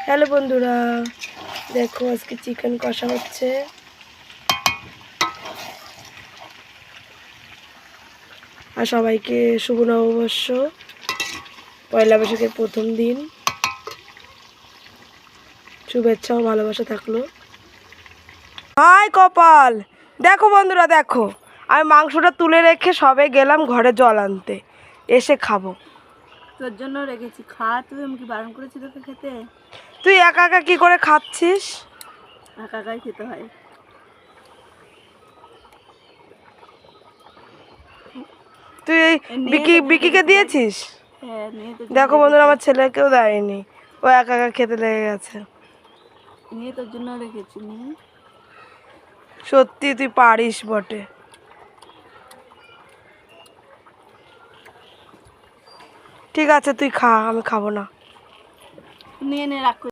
Hello বন্ধুরা, দেখো আজকে চিকেন কষা হচ্ছে। আর সবাইকে শুভ নববর্ষ, পয়লা বৈশাখের প্রথম দিন শুভেচ্ছা ও ভালোবাসা থাকলো। হাই কপাল, দেখো বন্ধুরা দেখো, আমি মাংসটা তুলে রেখে সবে গেলাম ঘরে জল আনতে, এসে খাবো। তোর জন্য রেখেছি, খা তুই। আমি কি বারণ করেছি তোকে খেতে? তুই একা একা কি করে খাচ্ছিস? একা একাই খেতে হয়। তুই এই বিকিকে দিয়েছিস? হ্যাঁ, নিয়ে তোর জন্য দেখো বন্ধুরা, রেখেছি। আমার ছেলেকেও দেয়নি, ও একা একা খেতে লেগে গেছে। নিয়ে তোর জন্য রেখেছি। নিয়ে সত্যি তুই পারিস বটে। ঠিক আছে তুই খা, আমি খাবো না। নিয়ে নে, রাখ।